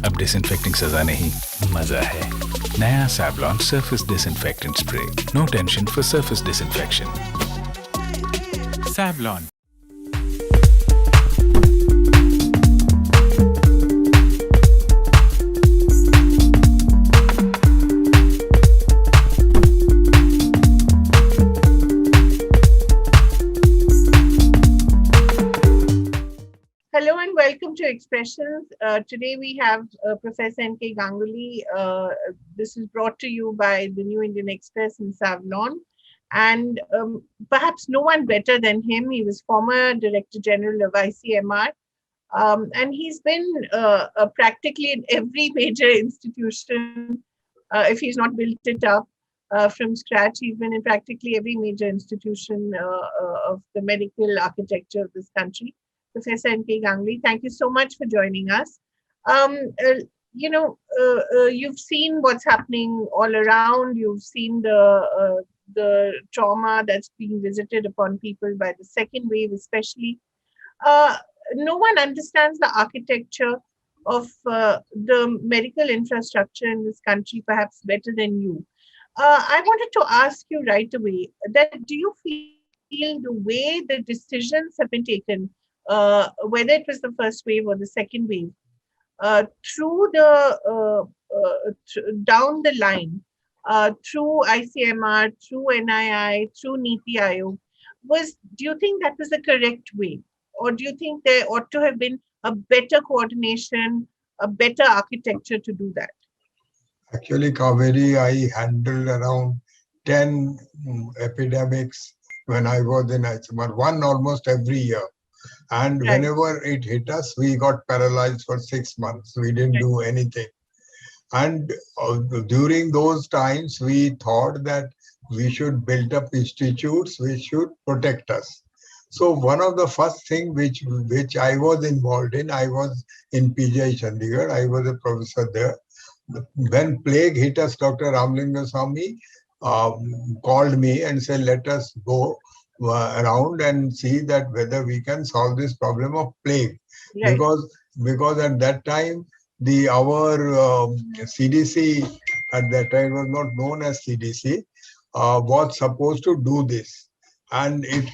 अब डिसइंफेक्टिंग सजा नहीं, मजा है। नया Savlon Surface Disinfectant Spray. No tension for surface disinfection. Savlon. Hello and welcome to Expressions. Today we have Professor N.K. Ganguly. This is brought to you by the New Indian Express in Savlon. And perhaps no one better than him. He was former Director General of ICMR. And he's been practically in every major institution. If he's not built it up from scratch, he's been in practically every major institution of the medical architecture of this country. Professor N.K. Ganguly, thank you so much for joining us. You've seen what's happening all around. You've seen the trauma that's being visited upon people by the second wave, especially. No one understands the architecture of the medical infrastructure in this country perhaps better than you. I wanted to ask you right away that do you feel the way the decisions have been taken, whether it was the first wave or the second wave, through down the line, through ICMR, through NII, through Niti Aayog, do you think that was the correct way? Or do you think there ought to have been a better coordination, a better architecture to do that? Actually, Kaveri, I handled around 10 epidemics when I was in ICMR, one almost every year. And Right. whenever it hit us, we got paralyzed for 6 months. We didn't do anything. And during those times, we thought that we should build up institutes which should protect us. So one of the first things which I was involved in, I was in PGI Chandigarh. I was a professor there. When plague hit us, Dr. Ramlingaswamy called me and said, let us go around and see that whether we can solve this problem of plague. Right. Because at that time, our CDC, at that time was not known as CDC, was supposed to do this. And it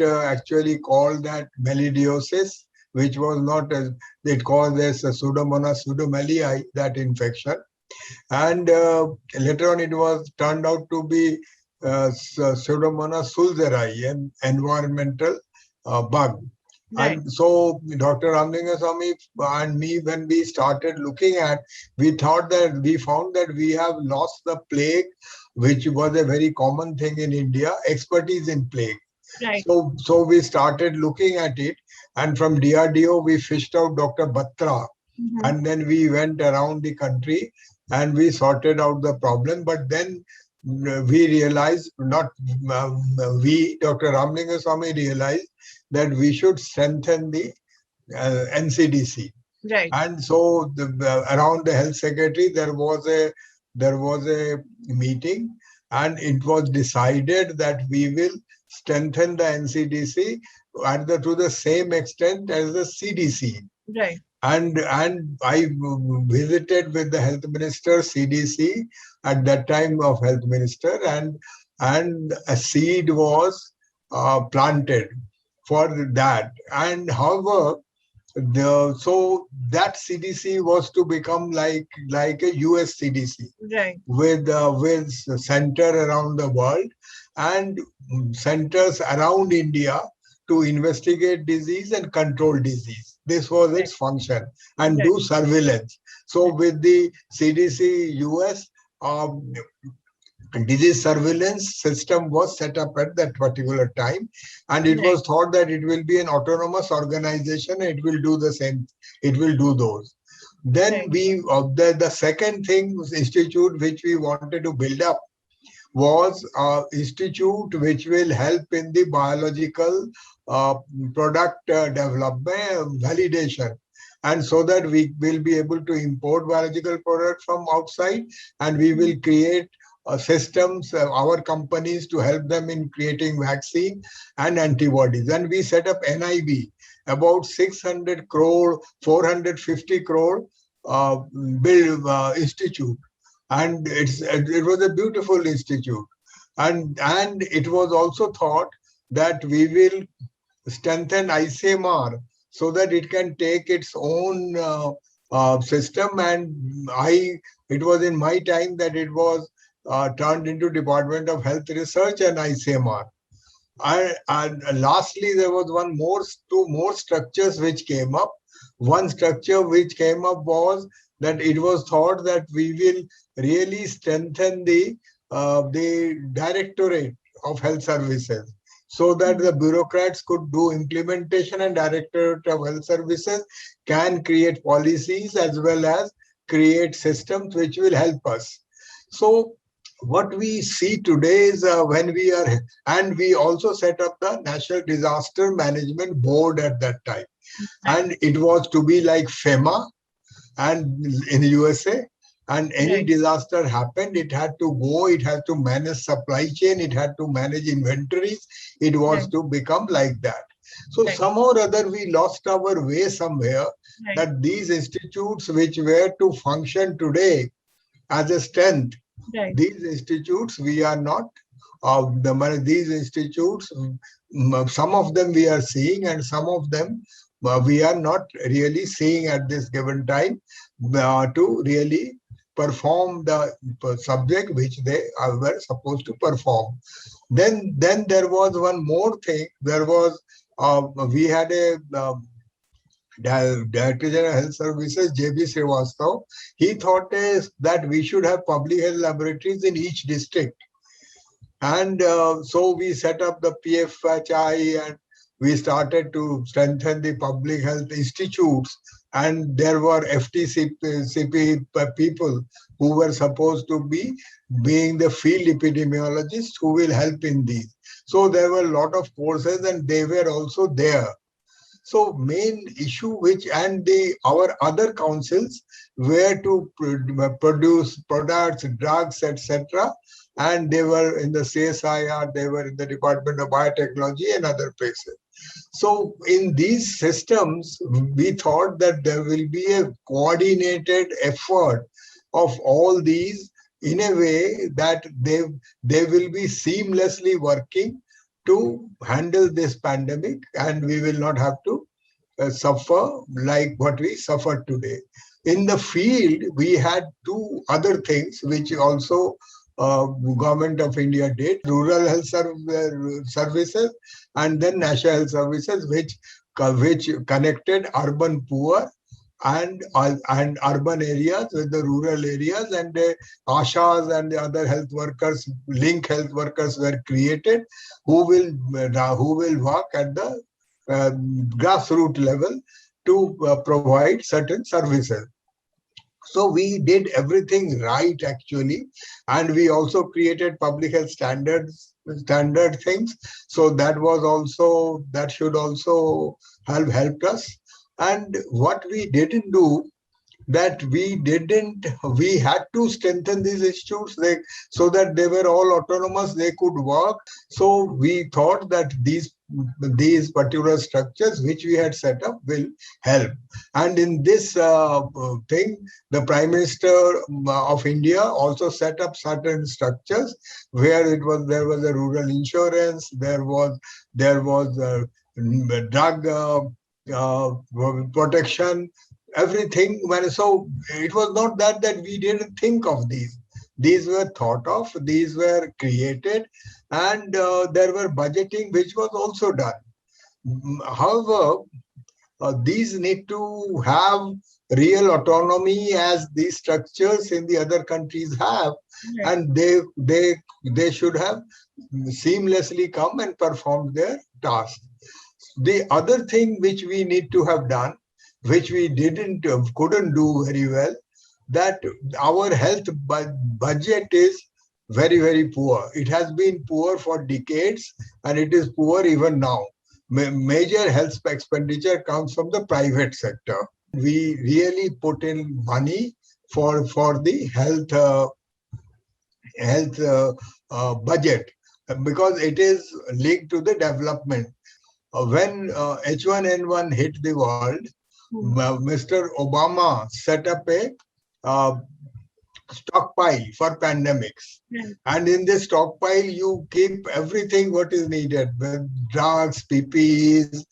actually called that melidiosis, which was not as it caused as Pseudomonas pseudomallei, that infection. And later on, it was turned out to be Pseudomonas sulzeri, an environmental bug. Right. And so Dr. Ramlingaswamy and me, when we started looking at, we found that we have lost the plague, which was a very common thing in India, expertise in plague. Right. So we started looking at it, and from DRDO we fished out Dr. Batra, and then we went around the country and we sorted out the problem. But then we realized, Dr. Ramlingaswamy realized that we should strengthen the NCDC. Right. And so around the health secretary, there was a meeting, and it was decided that we will strengthen the NCDC to the same extent as the CDC. Right. And I visited with the health minister, CDC, at that time of health minister, and a seed was planted for that. And however, so that CDC was to become like a US CDC, Right. with center around the world and centers around India to investigate disease and control disease. This was its function, and do surveillance. So with the CDC US, disease surveillance system was set up at that particular time, and it was thought that it will be an autonomous organization. It will do the same. It will do those. Then the second thing, institute which we wanted to build up was an institute which will help in the biological product development, validation. And so that we will be able to import biological products from outside, and we will create systems, our companies, to help them in creating vaccine and antibodies. And we set up NIB, about 600 crore, 450 crore build institute, and it was a beautiful institute, and it was also thought that we will strengthen ICMR so that it can take its own system. And it was in my time that it was turned into Department of Health Research and ICMR. And lastly, there was two more structures which came up. One structure which came up was that it was thought that we will really strengthen the Directorate of Health Services, so that the bureaucrats could do implementation, and Directorate of Health Services can create policies as well as create systems which will help us. So what we see today is and we also set up the National Disaster Management Board at that time. And it was to be like FEMA and in the USA. And any disaster happened, it had to go, it had to manage supply chain, it had to manage inventories. It was to become like that. So somehow or other, we lost our way somewhere, that these institutes which were to function today as a strength, these institutes, we are not, these institutes, some of them we are seeing and some of them we are not really seeing at this given time to really perform the subject which they were supposed to perform. Then there was one more thing. There was, we had a Director General Health Services, J.B. Srivastav. He thought that we should have public health laboratories in each district. And so we set up the PFHI, and we started to strengthen the public health institutes. And there were FTCP people who were supposed to be being the field epidemiologists who will help in these. So there were a lot of courses and they were also there. So main issue our other councils were to produce products, drugs, etc. And they were in the CSIR, they were in the Department of Biotechnology and other places. So in these systems, we thought that there will be a coordinated effort of all these in a way that they will be seamlessly working to handle this pandemic, and we will not have to suffer like what we suffered today. In the field, we had two other things which also Government of India did: rural health services and then national health services, which connected urban poor and urban areas with the rural areas, and the ASHAs and the other health workers, link health workers were created who will work at the grassroots level to provide certain services. So we did everything right actually, and we also created public health standard things. So that should also have helped us. And what we didn't do, we had to strengthen these institutes so that they were all autonomous, they could work. So we thought that these particular structures which we had set up will help. And in this thing, the Prime Minister of India also set up certain structures where there was a rural insurance, there was drug protection, everything. So it was not that we didn't think of these. These were thought of, these were created, and there were budgeting which was also done. However, these need to have real autonomy as these structures in the other countries have, and they should have seamlessly come and performed their task. The other thing which we need to have done, which we couldn't do very well, that our health budget is very, very poor. It has been poor for decades, and it is poor even now. Major health expenditure comes from the private sector. We really put in money for the health budget, because it is linked to the development. When H1N1 hit the world, Mr. Obama set up a uh, stockpile for pandemics. Right. And in this stockpile, you keep everything what is needed, drugs, PPEs,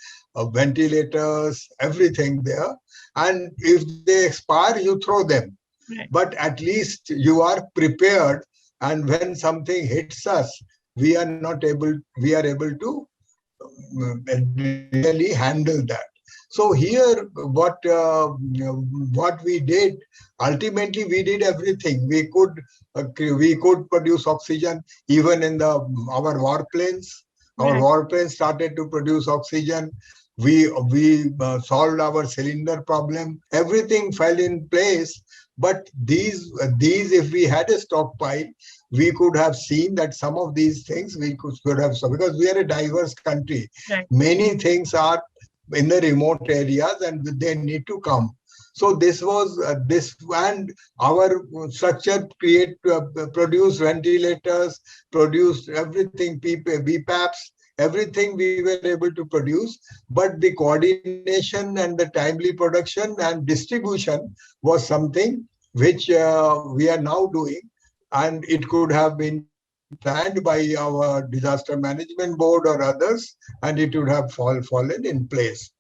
ventilators, everything there. And if they expire, you throw them. Right. But at least you are prepared. And when something hits us, we are able to really handle that. So here, what we did, ultimately we did everything. We could produce oxygen even in our warplanes. Our Right. warplanes started to produce oxygen. We solved our cylinder problem. Everything fell in place. But these if we had a stockpile, we could have seen that some of these things we could have, because we are a diverse country. Right. Many things are in the remote areas and they need to come. So this was this, and our structure produced ventilators, produced everything, BPAPs, everything we were able to produce. But the coordination and the timely production and distribution was something which we are now doing, and it could have been planned by our disaster management board or others, and it would have fallen in place.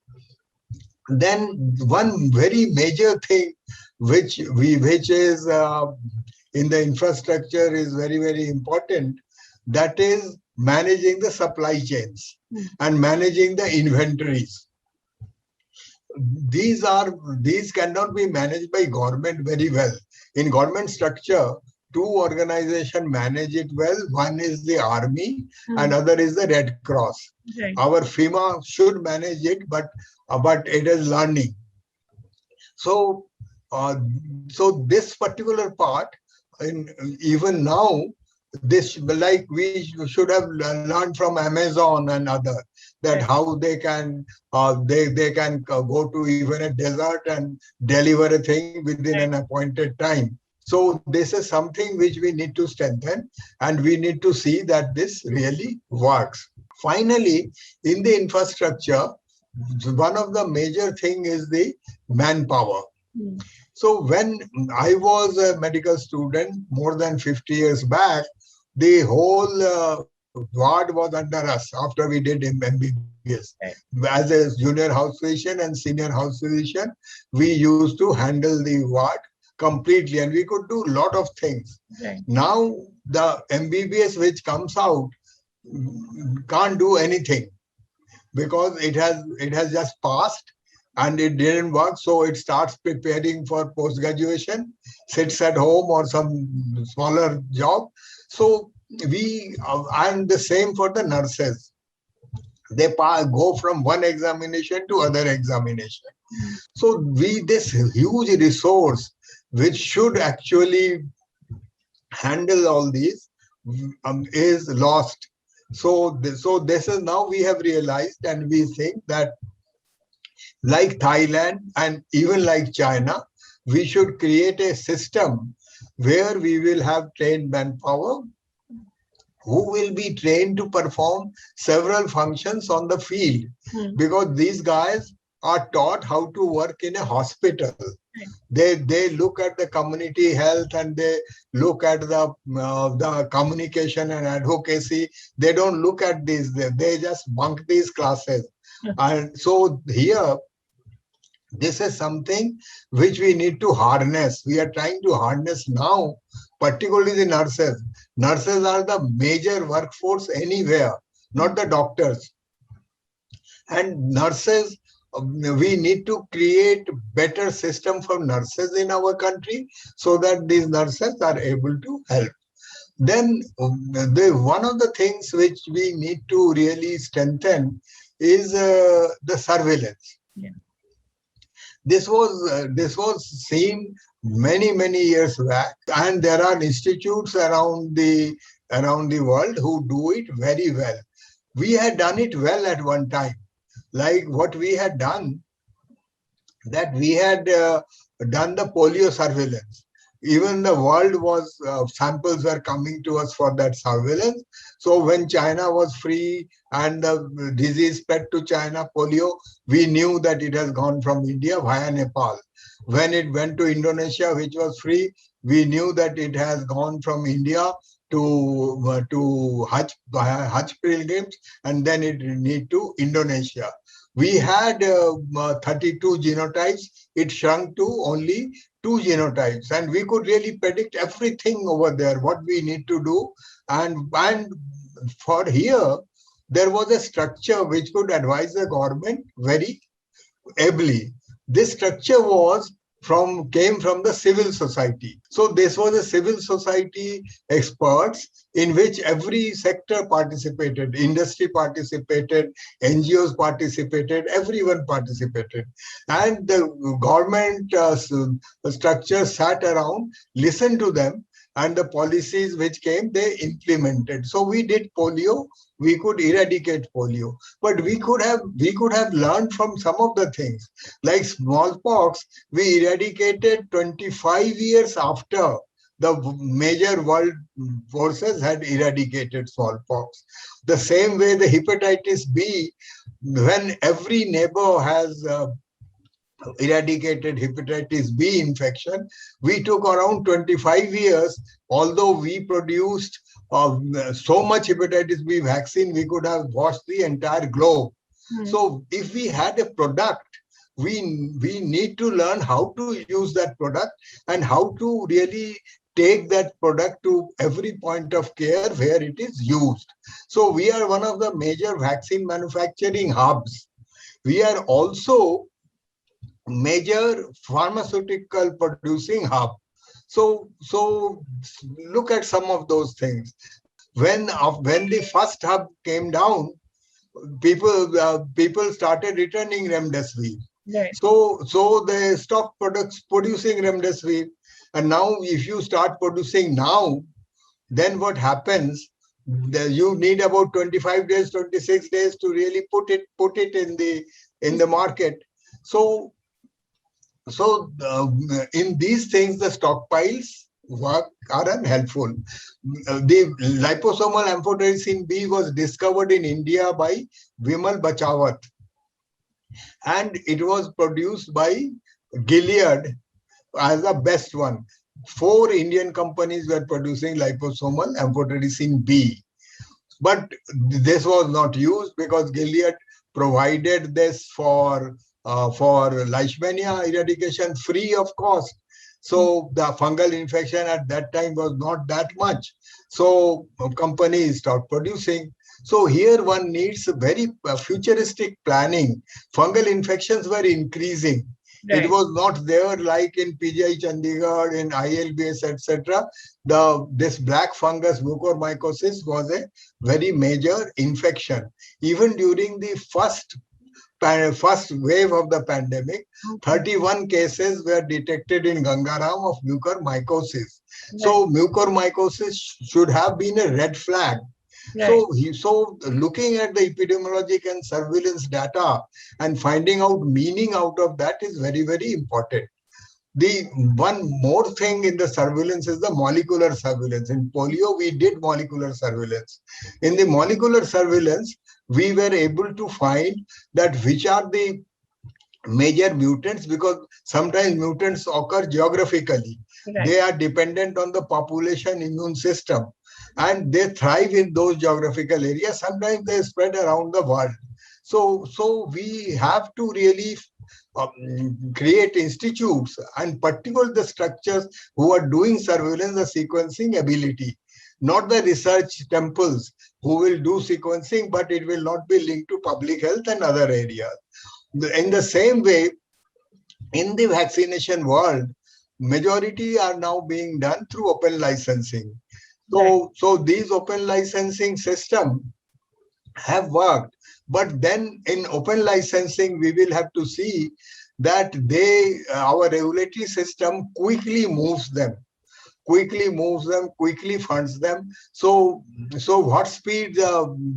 Then one very major thing which is in the infrastructure is very important, that is managing the supply chains and managing the inventories. These cannot be managed by government very well. In government structure, two organizations manage it well. One is the army, and other is the Red Cross. Right. Our FEMA should manage it, but it is learning. So this particular part, even now, this, like, we should have learned from Amazon and other, that how they can they can go to even a desert and deliver a thing within an appointed time. So this is something which we need to strengthen, and we need to see that this really works. Finally, in the infrastructure, one of the major thing is the manpower. So when I was a medical student more than 50 years back, the whole ward was under us after we did MBBS. As a junior house physician and senior house physician, we used to handle the ward completely, and we could do a lot of things. Right. Now the MBBS which comes out can't do anything, because it has just passed and it didn't work. So it starts preparing for post-graduation, sits at home or some smaller job. So and the same for the nurses. They go from one examination to other examination. So this huge resource which should actually handle all these is lost. So this is, now we have realized, and we think that like Thailand and even like China, we should create a system where we will have trained manpower who will be trained to perform several functions on the field, because these guys are taught how to work in a hospital. They look at the community health, and they look at the communication and advocacy. They don't look at these. They just bunk these classes. And so here, this is something which we need to harness. We are trying to harness now, particularly the nurses. Nurses are the major workforce anywhere, not the doctors. And nurses, we need to create better system for nurses in our country, so that these nurses are able to help. Then one of the things which we need to really strengthen is the surveillance. Yeah. This was seen many years back, and there are institutes around the world who do it very well. We had done it well at one time. Like what we had done, that we had done the polio surveillance. Even the world was, samples were coming to us for that surveillance. So when China was free and the disease spread to China, polio, we knew that it has gone from India via Nepal. When it went to Indonesia, which was free, we knew that it has gone from India to Hajj pilgrims, and then it need to Indonesia. We had 32 genotypes. It shrunk to only 2 genotypes, and we could really predict everything over there, what we need to do. And for here, there was a structure which could advise the government very ably. This structure came from the civil society. So this was a civil society experts in which every sector participated, industry participated, NGOs participated, everyone participated. And the government structure sat around, listened to them, and the policies which came, they implemented. So we did polio, we could eradicate polio, but we could have learned from some of the things. Like smallpox, we eradicated 25 years after the major world forces had eradicated smallpox. The same way the hepatitis B, when every neighbor has eradicated hepatitis B infection, we took around 25 years, although we produced so much hepatitis B vaccine, we could have washed the entire globe. So if we had a product, we need to learn how to use that product and how to really take that product to every point of care where it is used. So we are one of the major vaccine manufacturing hubs. We are also major pharmaceutical producing hub. So look at some of those things. When the first hub came down, people started returning remdesivir. Right. So they stopped producing remdesivir. And now if you start producing now, then what happens? You need about 25 days, 26 days to really put it in the market. So in these things, the stockpiles are unhelpful. The liposomal amphotericin B was discovered in India by Vimal Bachawat, and it was produced by Gilead as the best one. 4 Indian companies were producing liposomal amphotericin B, but this was not used because Gilead provided this for Leishmania eradication free of cost. So the fungal infection at that time was not that much. So companies stopped producing. So here one needs a very futuristic planning. Fungal infections were increasing. Right. It was not there like in PGI Chandigarh, in ILBS, etc. This black fungus mucormycosis was a very major infection. Even during the first wave of the pandemic, 31 cases were detected in Gangaram of mucormycosis. Right. So mucormycosis should have been a red flag. Right. So looking at the epidemiologic and surveillance data and finding out meaning out of that is very, very important. The one more thing in the surveillance is the molecular surveillance. In polio, we did molecular surveillance. In the molecular surveillance, we were able to find that which are the major mutants, because sometimes mutants occur geographically. Right. They are dependent on the population immune system, and they thrive in those geographical areas. Sometimes they spread around the world. So we have to really create institutes, and particularly the structures who are doing surveillance, the sequencing ability, not the research temples who will do sequencing, but it will not be linked to public health and other areas. In the same way, in the vaccination world, majority are now being done through open licensing. So these open licensing systems have worked. But then in open licensing, we will have to see that our regulatory system quickly moves them, quickly funds them. So what speed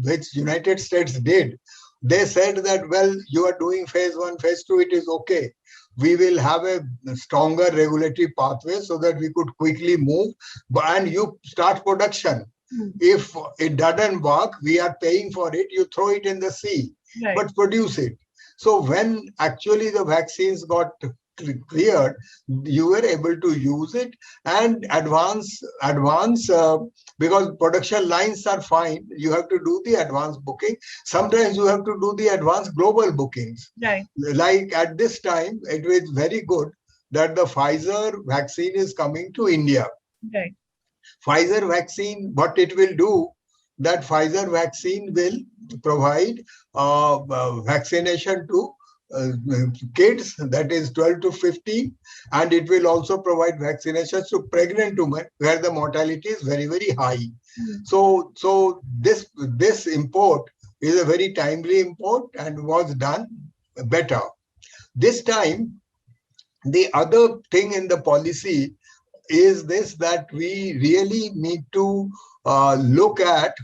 which United States did, they said that, well, you are doing phase 1, phase 2, it is okay. we will have a stronger regulatory pathway so that we could quickly move and you start production. If it doesn't work, we are paying for it, you throw it in the sea, Right. but produce it. So when actually the vaccines got cleared, you were able to use it and advance because production lines are fine. You have to do the advance booking. Sometimes you have to do the advanced global bookings. Right. Like at this time, it was very good that the Pfizer vaccine is coming to India. Right. Pfizer vaccine, what it will do, that Pfizer vaccine will provide vaccination to kids, that is 12 to 15, and it will also provide vaccinations to pregnant women where the mortality is very, very high. So this import is a very timely import and was done better. This time, the other thing in the policy is this, that we really need to look at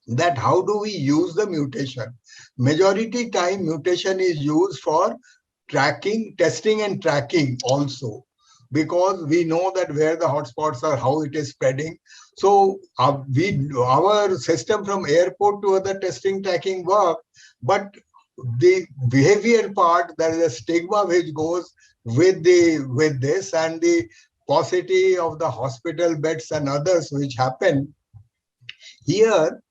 that how do we use the mutation. Majority time mutation is used for tracking, testing and tracking also, because we know that where the hotspots are, how it is spreading. So our system from airport to other testing tracking work, but the behavior part, there is a stigma which goes with this, and the paucity of the hospital beds and others which happen here.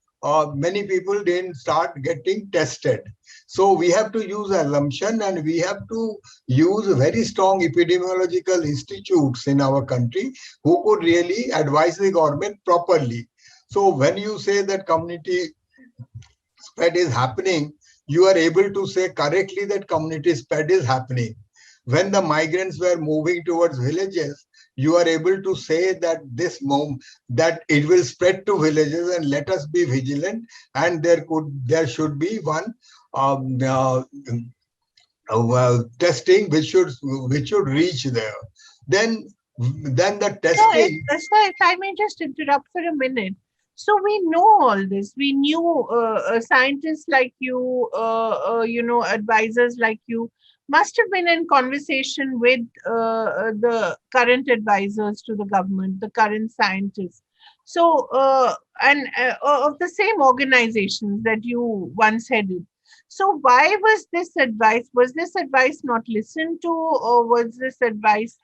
Many people didn't start getting tested. So we have to use assumption, and we have to use very strong epidemiological institutes in our country who could really advise the government properly. So when you say that community spread is happening, you are able to say correctly that community spread is happening. When the migrants were moving towards villages, you are able to say that that it will spread to villages, and let us be vigilant, and there should be one testing which should reach there. Then the testing. So if I may just interrupt for a minute. So we know all this. We knew scientists like you, advisors like you must have been in conversation with the current advisors to the government, the current scientists. So, of the same organizations that you once headed. So why was this advice? Was this advice not listened to, or was this advice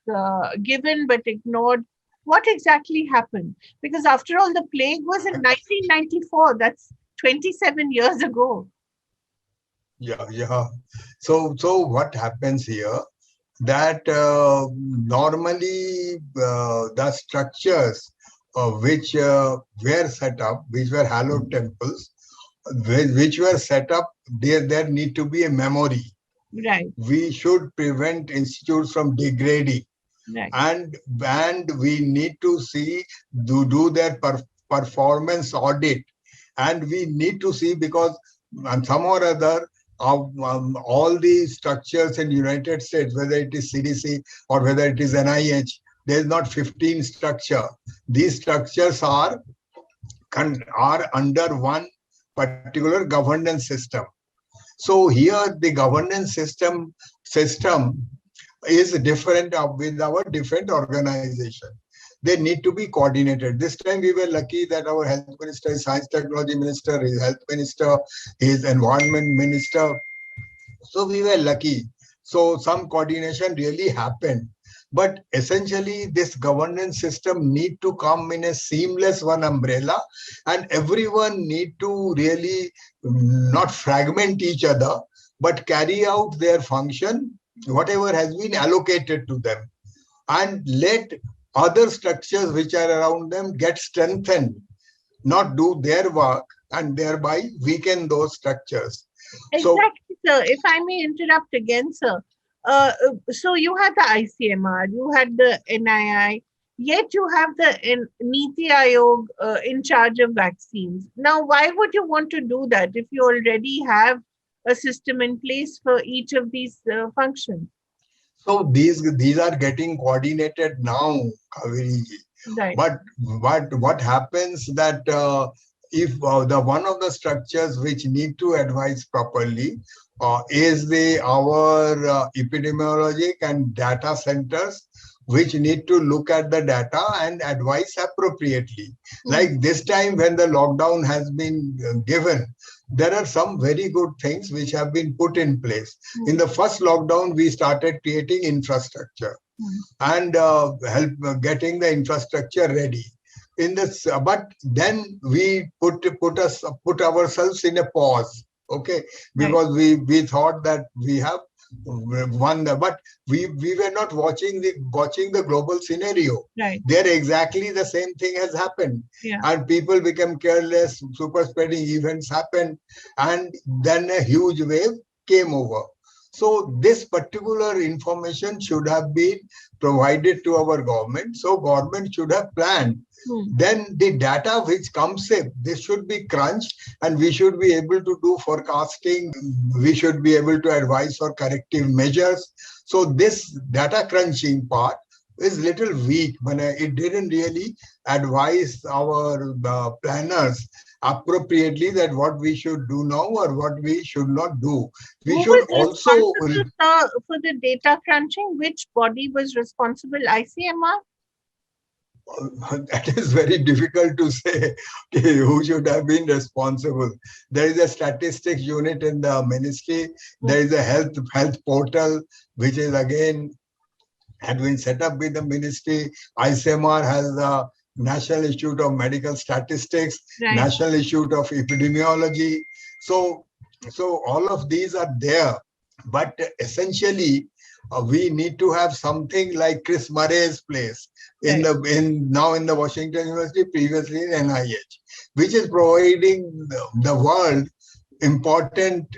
given but ignored? What exactly happened? Because after all, the plague was in 1994. That's 27 years ago. Yeah. So what happens here? That normally the structures which were set up, which were hallowed temples, which were set up, there need to be a memory. Right. We should prevent institutes from degrading. Right. And we need to see do their performance audit, and we need to see, because some or other all the structures in United States, whether it is CDC or whether it is NIH, there is not 15 structure. These structures are under one particular governance system. So here the governance system is different with our different organization. They need to be coordinated. This time we were lucky that our health minister, his science technology minister, his health minister, his environment minister. So we were lucky. So some coordination really happened. But essentially, this governance system need to come in a seamless one umbrella, and everyone need to really not fragment each other, but carry out their function, whatever has been allocated to them, and let other structures which are around them get strengthened, not do their work and thereby weaken those structures. Exactly, sir. If I may interrupt again, sir. So you had the ICMR, you had the NII, yet you have the Niti Aayog in charge of vaccines. Now, why would you want to do that if you already have a system in place for each of these functions? So these are getting coordinated now, Kaveri ji. Right. But what happens that if the one of the structures which need to advise properly is our epidemiologic and data centers, which need to look at the data and advise appropriately. Like this time when the lockdown has been given, there are some very good things which have been put in place. In the first lockdown, we started creating infrastructure and help getting the infrastructure ready. In this, but then we put ourselves in a pause. Okay, because we thought that we have won but we were not watching the global scenario. Right. There exactly the same thing has happened. Yeah. And people became careless, super spreading events happened, and then a huge wave came over. So this particular information should have been provided to our government. So government should have planned. Then the data which comes in, this should be crunched, and we should be able to do forecasting. We should be able to advise for corrective measures. So this data crunching part is little weak. But it didn't really advise our planners appropriately that what we should do now or what we should not do. We Who should was also responsible for the data crunching? Which body was responsible? ICMR? That is very difficult to say who should have been responsible. There is a statistics unit in the ministry. There is a health portal, which is again had been set up with the ministry. ICMR has the National Institute of Medical Statistics, National Institute of Epidemiology. So all of these are there, but essentially we need to have something like Chris Murray's place now in the Washington University, previously in NIH, which is providing the world important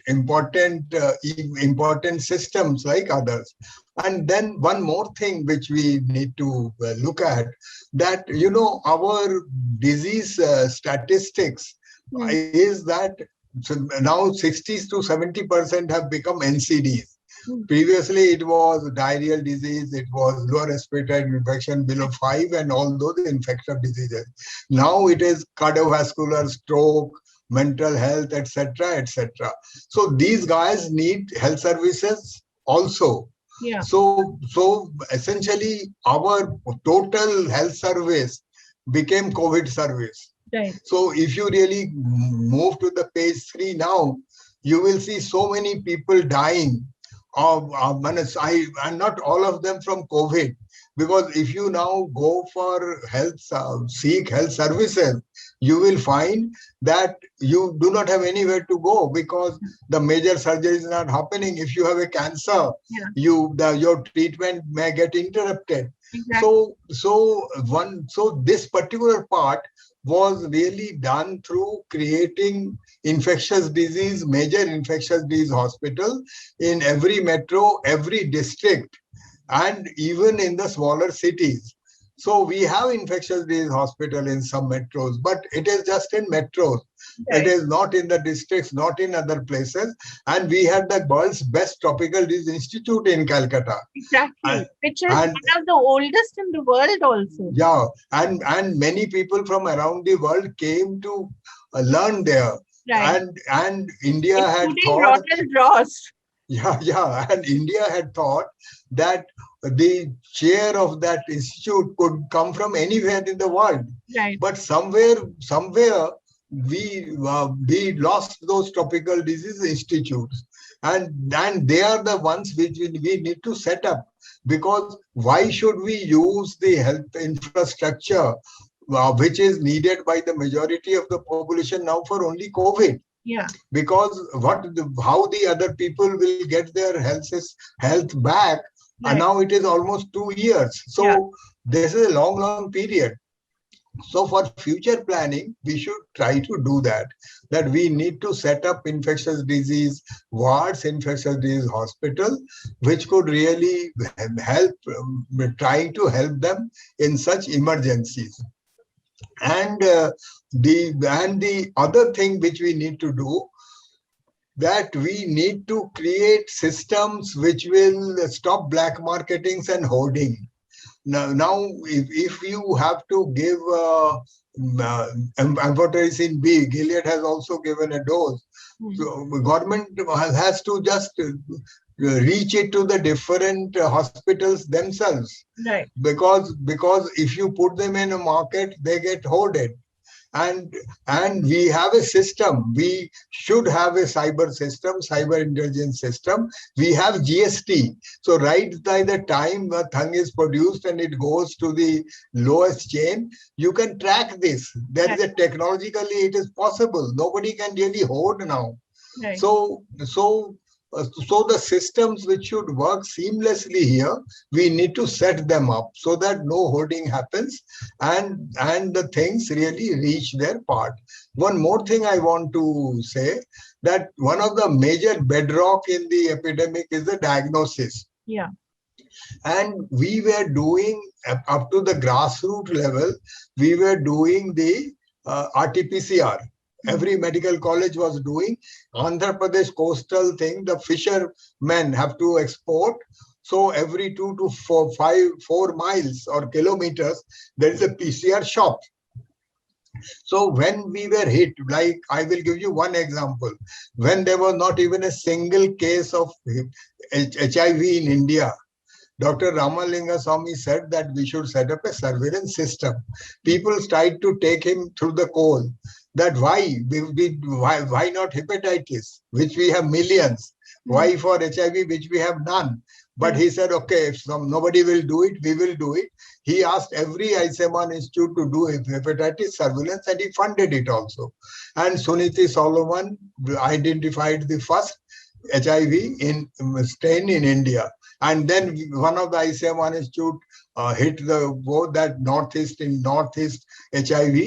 systems like others. And then one more thing which we need to look at, that our disease statistics is that now 60 to 70% have become NCDs. Previously, it was diarrheal disease, it was lower respiratory infection below 5, and all those infectious diseases. Now it is cardiovascular, stroke, mental health, etc., etc. So these guys need health services also. Yeah. So essentially, our total health service became COVID service. Right. So if you really move to the page 3 now, you will see so many people dying and not all of them from COVID. Because if you now go for seek health services, you will find that you do not have anywhere to go because the major surgery is not happening. If you have a cancer, your treatment may get interrupted. Exactly. So this particular part was really done through creating major infectious disease hospital in every metro, every district, and even in the smaller cities. So we have infectious disease hospital in some metros, but it is just in metros. It is not in the districts, not in other places. And we had the world's best tropical disease institute in Calcutta. Exactly, which is one of the oldest in the world also. Yeah, and many people from around the world came to learn there. Right. And India including had thought... Ronald Ross. Yeah, and India had thought that the chair of that institute could come from anywhere in the world. Right. But somewhere we lost those tropical disease institutes, and they are the ones which we need to set up. Because why should we use the health infrastructure which is needed by the majority of the population now for only COVID? Yeah. Because how the other people will get their health back? Right. And now it is almost 2 years. So this is a long period. So for future planning, we should try to do that we need to set up infectious disease wards, infectious disease hospital, which could really help, trying to help them in such emergencies. And the other thing which we need to do, that we need to create systems which will stop black marketings and hoarding. Now if you have to give amphotericin B, Gilead has also given a dose. Hmm. So government has to just reach it to the different hospitals themselves, Right. because if you put them in a market, they get hoarded. and and we have a system. We should have a cyber intelligence system. We have GST. So right by the time the thing is produced and it goes to the lowest chain, you can track this. There is Right. a technologically it is possible. Nobody can really hoard now. Right. So the systems which should work seamlessly here, we need to set them up so that no hoarding happens, and the things really reach their part. One more thing I want to say, that one of the major bedrock in the epidemic is the diagnosis. Yeah. And we were doing up to the grassroots level, we were doing the RT-PCR. Every medical college was doing. Andhra Pradesh coastal thing, the fishermen have to export. So every 2 to 4 miles or kilometers, there is a PCR shop. So when we were hit, like I will give you one example, when there was not even a single case of HIV in India, Dr. Ramalinga Swami said that we should set up a surveillance system. People tried to take him through the coal. That why not hepatitis, which we have millions? Why for HIV, which we have none? But he said, okay, if nobody will do it, we will do it. He asked every ICMR institute to do hepatitis surveillance, and he funded it also. And Suniti Solomon identified the first HIV in strain in India. And then one of the ICMR institute hit the board that Northeast HIV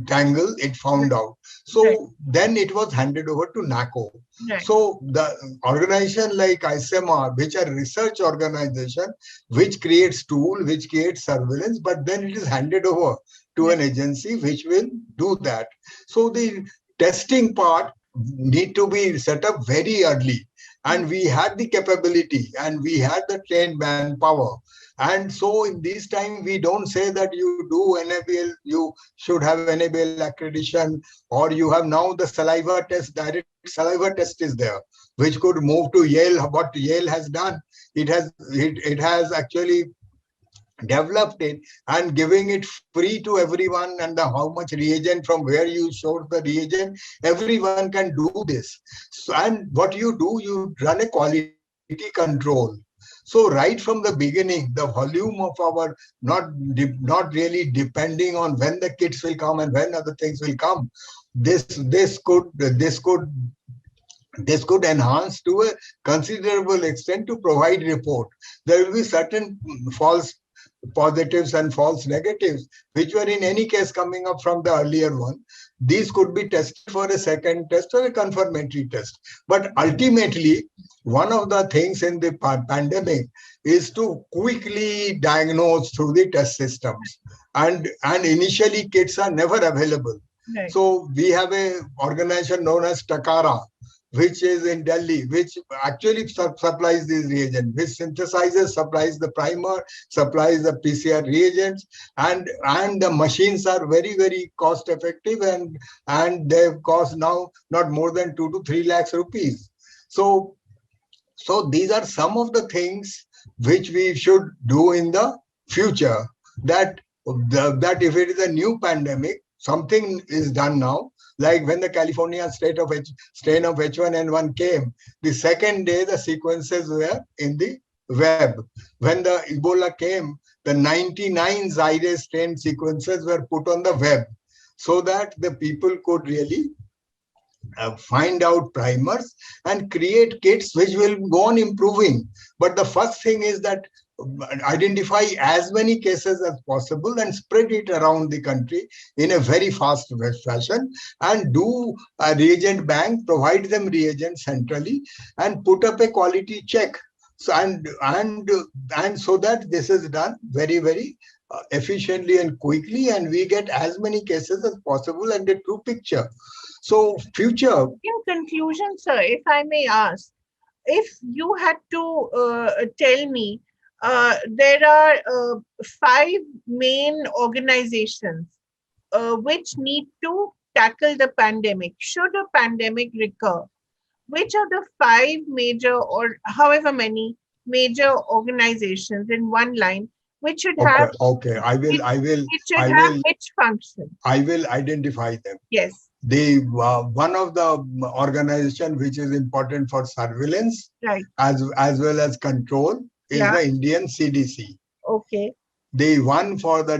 tangle, it found out. So Right. then it was handed over to NACO. Right. So the organization like ICMR, which are research organization, which creates tool, which creates surveillance, but then it is handed over to an agency which will do that. So the testing part need to be set up very early, and we had the capability and we had the trained manpower. And so in this time, we don't say that you do NABL, you should have NABL accreditation, or you have now the saliva test, direct saliva test is there, which could move to Yale. What Yale has done, it has actually developed it and giving it free to everyone, and how much reagent from where you showed the reagent, everyone can do this. So, and what you do, you run a quality control. So right from the beginning, the volume of our not really depending on when the kits will come and when other things will come, this could enhance to a considerable extent to provide report. There will be certain false positives and false negatives, which were in any case coming up from the earlier one. These could be tested for a second test or a confirmatory test. But ultimately, one of the things in the pandemic is to quickly diagnose through the test systems. And initially, kits are never available. Right. So we have a organization known as Takara, which is in Delhi, which actually supplies these reagents, which synthesizes, supplies the primer, supplies the PCR reagents, and the machines are very, very cost effective, and they cost now not more than 2 to 3 lakhs rupees. So these are some of the things which we should do in the future, that if it is a new pandemic, something is done now. Like when the California strain of H1N1 came, the second day the sequences were in the web. When the Ebola came, the 99 Zaire strain sequences were put on the web, so that the people could really find out primers and create kits which will go on improving. But the first thing is that identify as many cases as possible and spread it around the country in a very fast fashion, and do a reagent bank, provide them reagents centrally, and put up a quality check. So and so that this is done very, very efficiently and quickly, and we get as many cases as possible and a true picture. So future. In conclusion, sir, if I may ask, if you had to tell me, there are 5 main organizations which need to tackle the pandemic should a pandemic recur. which are the 5 major or however many major organizations in one line which should have Okay. it should I have will, which function? I will identify them. Yes, The one of the organization which is important for surveillance right. as well as control is Yeah. the Indian CDC. Okay. The one for the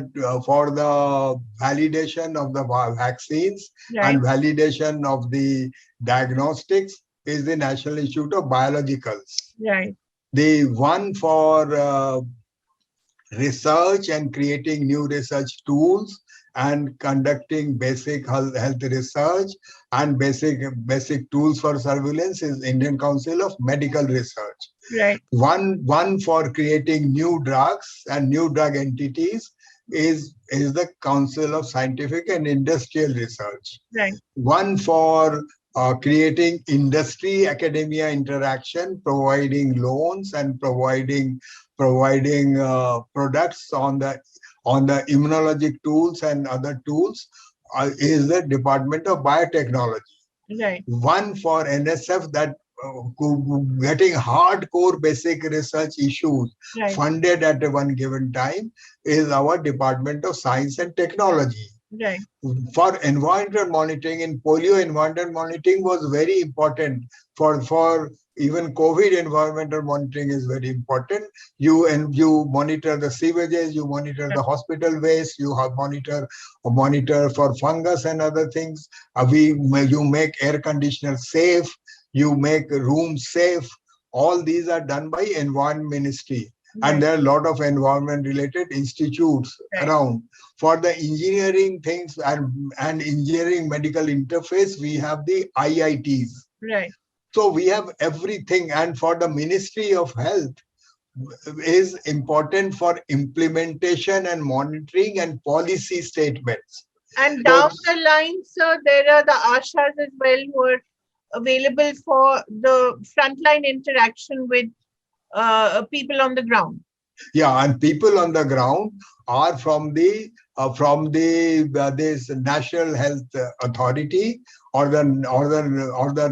validation of the vaccines Right. and validation of the diagnostics is the National Institute of Biologicals. Right. The one for research and creating new research tools and conducting basic health research and basic tools for surveillance is Indian Council of Medical Research. Right. One for creating new drugs and new drug entities is the Council of Scientific and Industrial Research. Right. One for creating industry academia interaction, providing loans and providing products on the immunologic tools and other tools is the Department of Biotechnology. Right. One for NSF that getting hardcore basic research issues Right. funded at one given time is our Department of Science and Technology. Right. For environmental monitoring, in polio, environmental monitoring was very important. For even COVID, environmental monitoring is very important. You monitor the sewages, you monitor the hospital waste, you have monitor for fungus and other things. You make air conditioners safe, you make rooms safe. All these are done by Environment Ministry. And there are a lot of environment related institutes around. For the engineering things and engineering medical interface, we have the IITs. Right. So we have everything. And for the Ministry of Health is important for implementation and monitoring and policy statements. And down the line, sir, there are the ASHAs as well who are available for the frontline interaction with people on the ground. Yeah, and people on the ground are from this National Health Authority or the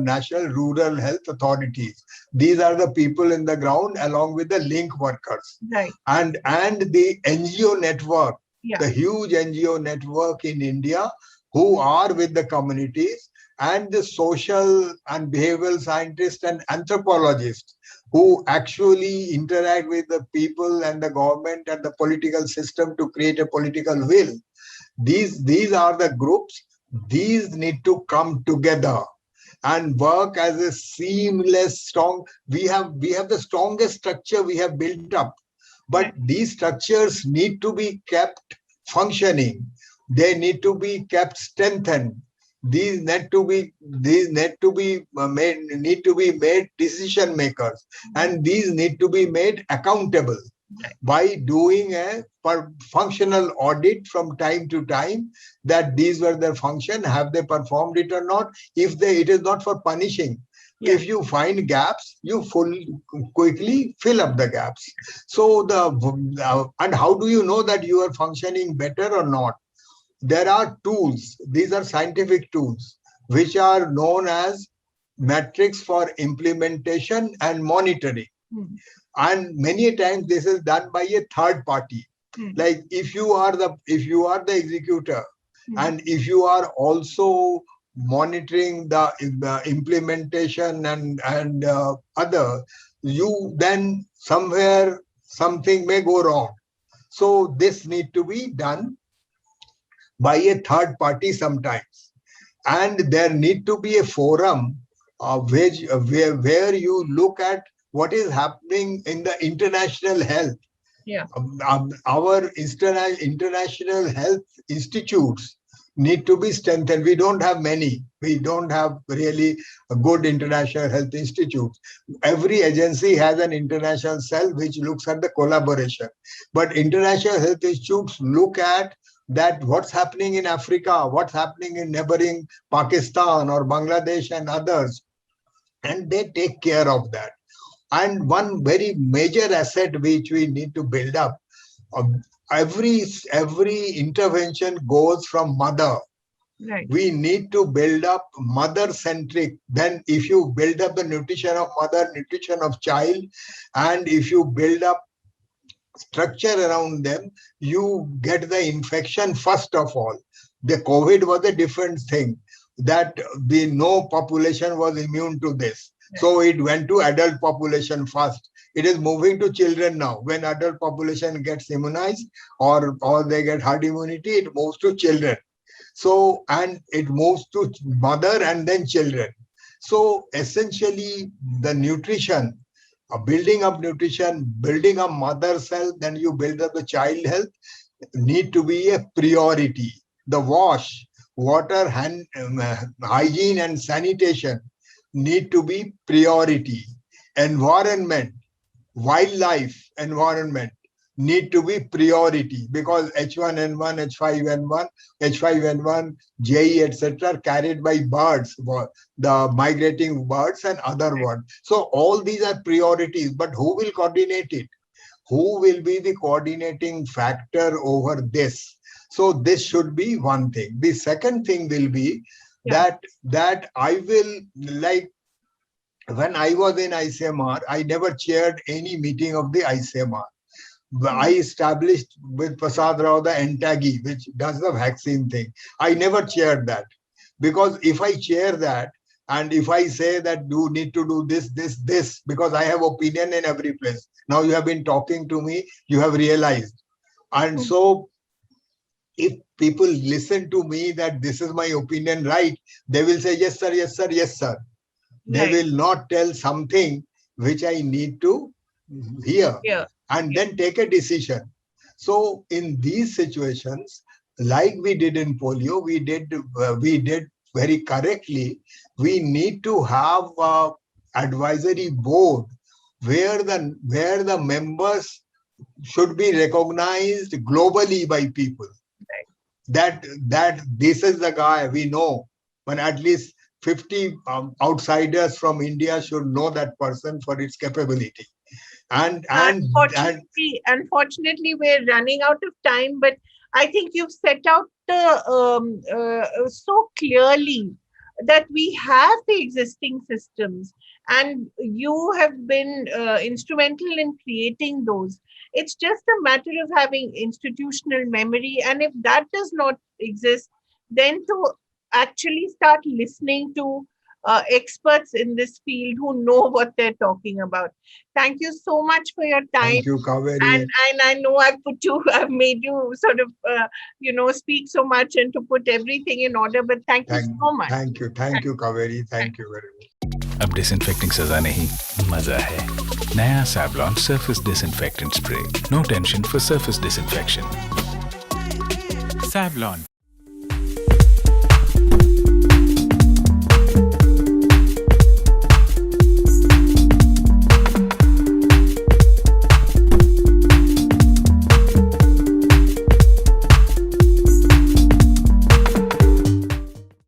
National Rural Health Authorities. These are the people in the ground along with the link workers. Right. And the NGO network, Yeah. the huge NGO network in India who are with the communities, and the social and behavioral scientists and anthropologists who actually interact with the people and the government and the political system to create a political will. These are the groups. These need to come together and work as a seamless, strong. We have the strongest structure we have built up, but these structures need to be kept functioning. They need to be kept strengthened. These need to be made decision makers, and these need to be made accountable by doing a functional audit from time to time, that these were their function, have they performed it or not. It is not for punishing. If you find gaps, you quickly fill up the gaps. So and how do you know that you are functioning better or not? There are tools. These are scientific tools which are known as metrics for implementation and monitoring. And many times this is done by a third party. Like if you are the executor, and if you are also monitoring the implementation and other, you then somewhere something may go wrong. So this need to be done by a third party sometimes, and there need to be a forum where you look at what is happening in the international health. Our international health institutes need to be strengthened. We don't have many. We don't have really a good international health institutes. Every agency has an international cell which looks at the collaboration, but international health institutes look at that what's happening in Africa, what's happening in neighboring Pakistan or Bangladesh and others, and they take care of that. And one very major asset which we need to build up, every intervention goes from mother Right. We need to build up mother-centric. Then if you build up the nutrition of mother, nutrition of child, and if you build up structure around them, you get the infection first of all. The COVID was a different thing, that no population was immune to this. So it went to adult population first. It is moving to children now. When adult population gets immunized or they get herd immunity, it moves to children. So, and it moves to mother and then children. So essentially the nutrition, building up nutrition, building up mother's health, then you build up the child health, need to be a priority. The water, hand, hygiene and sanitation need to be priority. Environment, wildlife environment need to be priority, because H1N1, H5N1, H5N1, JE, etc. carried by birds, the migrating birds and other birds. So all these are priorities, but who will coordinate it? Who will be the coordinating factor over this? So this should be one thing. The second thing will be that I will, like, when I was in ICMR, I never chaired any meeting of the ICMR. I established with Prasad Rao the NTAGI, which does the vaccine thing. I never chaired that, because if I chair that and if I say that you need to do this, because I have opinion in every place. Now you have been talking to me, you have realized. And so if people listen to me that this is my opinion, right, they will say, yes, sir, yes, sir, yes, sir. They will not tell something which I need to hear. And then take a decision. So in these situations, like we did in polio, we did very correctly. We need to have an advisory board where the members should be recognized globally by people. That this is the guy we know, but at least 50 outsiders from India should know that person for its capability. And unfortunately, we're running out of time, but I think you've set out so clearly that we have the existing systems, and you have been instrumental in creating those. It's just a matter of having institutional memory, and if that does not exist, then to actually start listening to experts in this field who know what they're talking about. Thank you so much for your time. Thank you, Kaveri. And I know I've made you sort of, speak so much and to put everything in order, but thank you so much. Thank you, Kaveri. Thank you very much. अब disinfecting सजा नहीं, मजा है. नया Savlon Surface Disinfectant Spray. No tension for surface disinfection. Savlon.